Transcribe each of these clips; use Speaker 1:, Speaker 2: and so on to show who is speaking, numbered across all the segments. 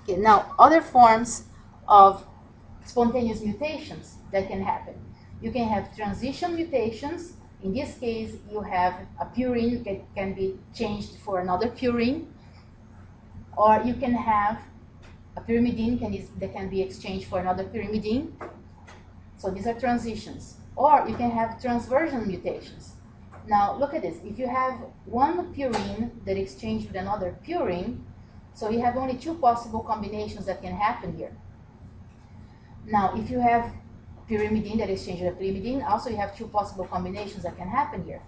Speaker 1: Okay, now, other forms of spontaneous mutations that can happen. You can have transition mutations. In this case, you have a purine that can be changed for another purine, or you can have a pyrimidine that can be exchanged for another pyrimidine. So these are transitions. Or you can have transversion mutations. Now look at this. If you have one purine that exchanged with another purine, so you have only two possible combinations that can happen here. Now if you have pyrimidine that exchanges with a pyrimidine, also you have two possible combinations that can happen here.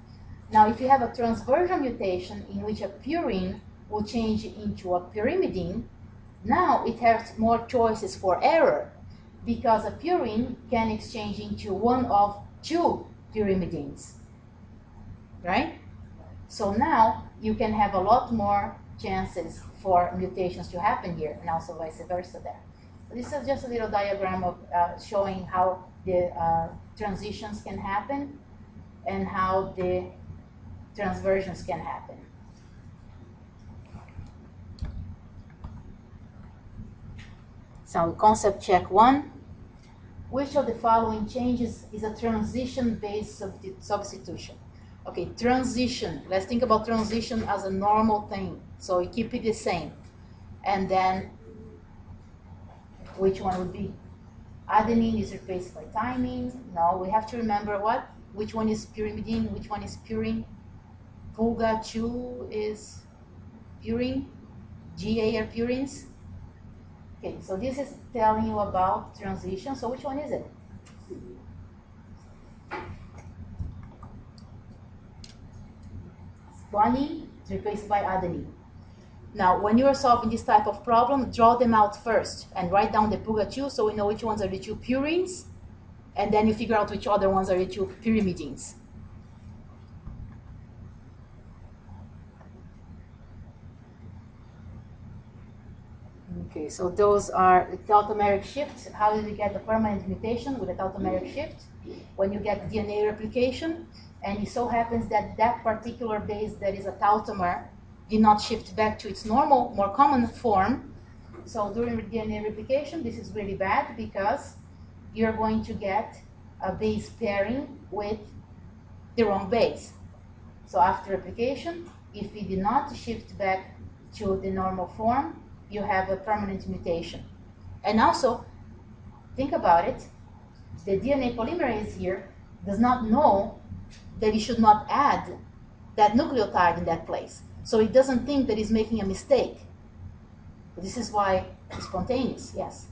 Speaker 1: Now if you have a transversion mutation in which a purine will change into a pyrimidine, now it has more choices for error, because a purine can exchange into one of two pyrimidines, right? So now you can have a lot more chances for mutations to happen here, and also vice versa there. So this is just a little diagram of showing how the transitions can happen and how the transversions can happen. So concept check 1. Which of the following changes is a transition-based substitution? Okay, transition. Let's think about transition as a normal thing. So we keep it the same. And then, which one would be? Adenine is replaced by thymine. No, we have to remember what? Which one is pyrimidine? Which one is purine? Pulga 2 is purine. GA are purines. Okay, so this is telling you about transition. So which one is it? Guanine is replaced by adenine. Now, when you are solving this type of problem, draw them out first and write down the Pulga 2 so we know which ones are the two purines, and then you figure out which other ones are the two pyrimidines. Okay, so those are the tautomeric shifts. How did we get the permanent mutation with a tautomeric shift? When you get DNA replication, and it so happens that that particular base that is a tautomer did not shift back to its normal, more common form. So during DNA replication, this is really bad because you're going to get a base pairing with the wrong base. So after replication, if it did not shift back to the normal form, you have a permanent mutation. And also, think about it, the DNA polymerase here does not know that it should not add that nucleotide in that place. So it doesn't think that it's making a mistake. This is why it's spontaneous, yes.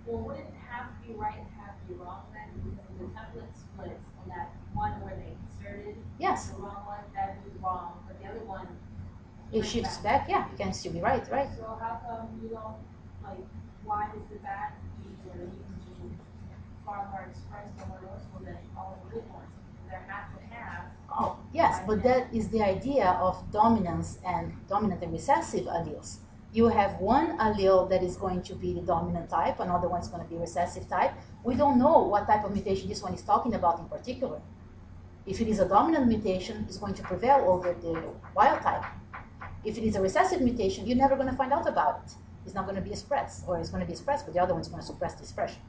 Speaker 2: Well, would it have to be right and have to be wrong then? Because the template splits on that one where they inserted
Speaker 1: yes.
Speaker 2: The wrong one, that would be wrong, but the other one
Speaker 1: it shifts back, yeah, it can still be right, right?
Speaker 2: So how come you don't, like, why does the bad genes or the mutant gene far more expressed somewhere else than all the good ones? They have to have.
Speaker 1: Oh, yes, but that is the idea of dominant and recessive alleles. You have one allele that is going to be the dominant type, another one is going to be recessive type. We don't know what type of mutation this one is talking about in particular. If it is a dominant mutation, it's going to prevail over the wild type. If it is a recessive mutation, you're never going to find out about it. It's not going to be expressed, or it's going to be expressed, but the other one's going to suppress the expression.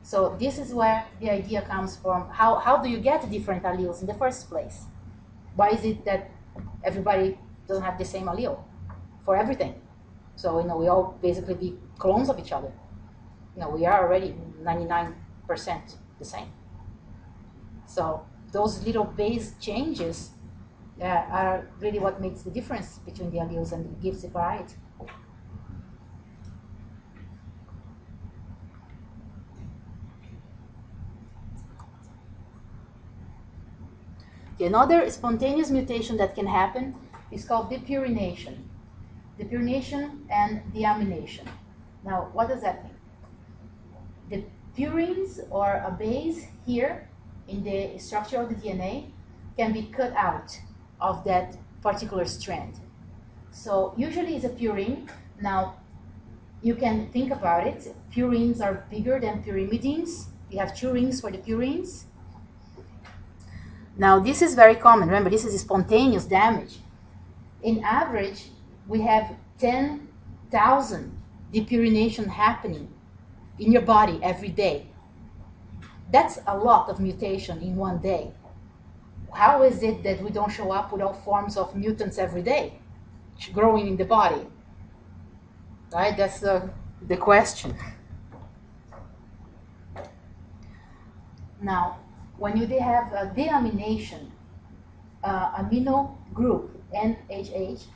Speaker 1: So this is where the idea comes from. How do you get different alleles in the first place? Why is it that everybody doesn't have the same allele for everything? So, we all basically be clones of each other. We are already 99% the same. So those little base changes are really what makes the difference between the alleles and gives the variety. Another spontaneous mutation that can happen is called depurination. Depurination and deamination. Now, what does that mean? The purines, or a base here in the structure of the DNA, can be cut out of that particular strand. So usually it's a purine. Now, you can think about it. Purines are bigger than pyrimidines. You have two rings for the purines. Now, this is very common. Remember, this is spontaneous damage. In average, we have 10,000 depurination happening in your body every day. That's a lot of mutation in one day. How is it that we don't show up with all forms of mutants every day growing in the body? Right? That's the question. Now, when you have a deamination, amino group, NHH,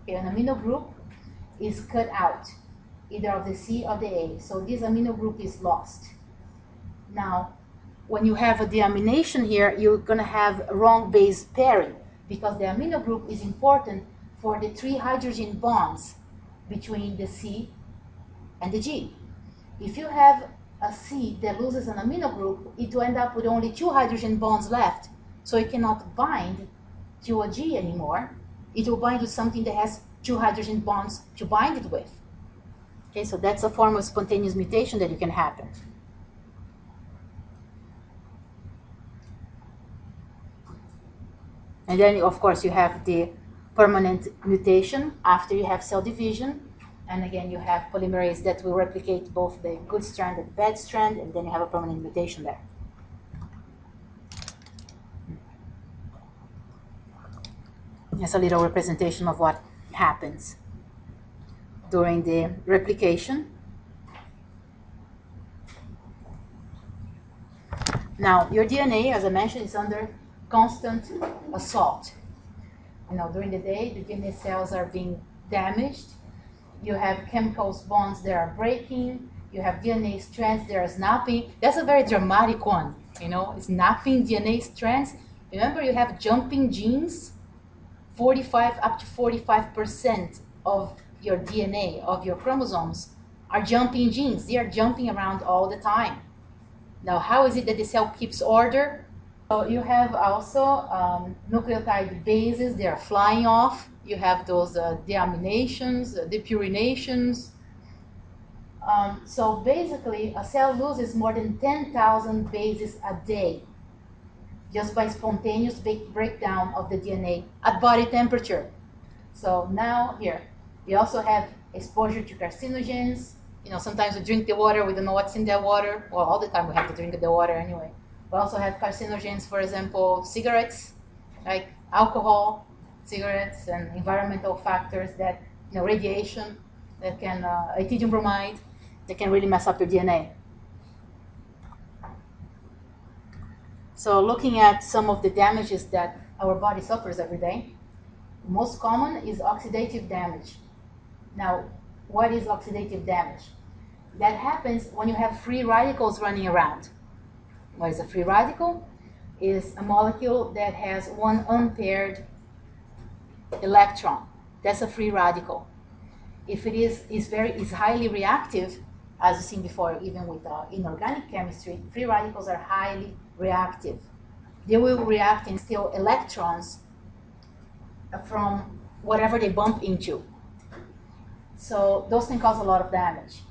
Speaker 1: okay, an amino group is cut out, either of the C or the A. So this amino group is lost. Now, when you have a deamination here, you're going to have wrong base pairing, because the amino group is important for the 3 hydrogen bonds between the C and the G. If you have a C that loses an amino group, it will end up with only 2 hydrogen bonds left, so it cannot bind to a G anymore. It will bind with something that has 2 hydrogen bonds to bind it with. Okay, so that's a form of spontaneous mutation that you can happen. And then, of course, you have the permanent mutation after you have cell division. And again, you have polymerase that will replicate both the good strand and the bad strand, and then you have a permanent mutation there. Here's a little representation of what happens during the replication. Now, your DNA, as I mentioned, is under constant assault. During the day, the DNA cells are being damaged. You have chemicals bonds that are breaking. You have DNA strands that are snapping. That's a very dramatic one, snapping DNA strands. Remember, you have jumping genes. 45 up to 45% of your DNA, of your chromosomes, are jumping genes. They are jumping around all the time. Now, how is it that the cell keeps order? So you have also nucleotide bases. They are flying off. You have those deaminations, depurinations. So basically, a cell loses more than 10,000 bases a day just by spontaneous breakdown of the DNA at body temperature. So now here, we also have exposure to carcinogens. Sometimes we drink the water, we don't know what's in that water. Well, all the time we have to drink the water anyway. We also have carcinogens, for example, cigarettes, like alcohol, cigarettes, and environmental factors that, radiation, that can, ethidium bromide, that can really mess up your DNA. So looking at some of the damages that our body suffers every day, most common is oxidative damage. Now, what is oxidative damage? That happens when you have free radicals running around. What is a free radical? Is a molecule that has one unpaired electron. That's a free radical. If it is highly reactive, as you've seen before, even with inorganic chemistry, free radicals are highly reactive. They will react and steal electrons from whatever they bump into. So those can cause a lot of damage.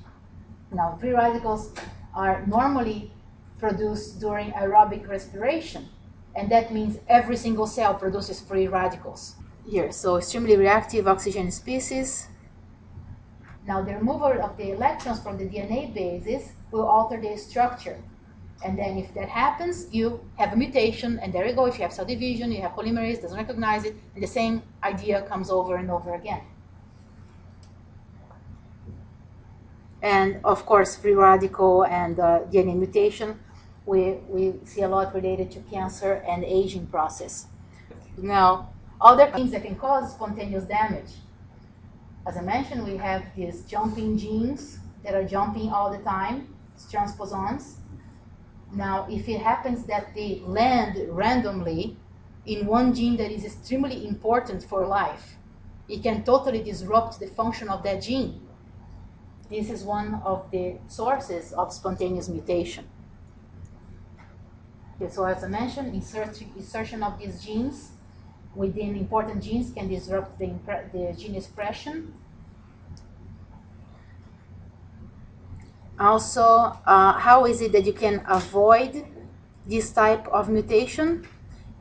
Speaker 1: Now, free radicals are normally produced during aerobic respiration, and that means every single cell produces free radicals. Here, so extremely reactive oxygen species. Now, the removal of the electrons from the DNA bases will alter their structure. And then if that happens, you have a mutation, and there you go. If you have cell division, you have polymerase, doesn't recognize it, and the same idea comes over and over again. And of course, free radical and DNA mutation, we see a lot related to cancer and aging process. Now, other things that can cause spontaneous damage. As I mentioned, we have these jumping genes that are jumping all the time, transposons. Now, if it happens that they land randomly in one gene that is extremely important for life, it can totally disrupt the function of that gene. This is one of the sources of spontaneous mutation. Okay, so as I mentioned, insertion of these genes within important genes can disrupt the gene expression. Also, how is it that you can avoid this type of mutation?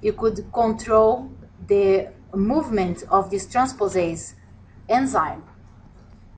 Speaker 1: You could control the movement of this transposase enzyme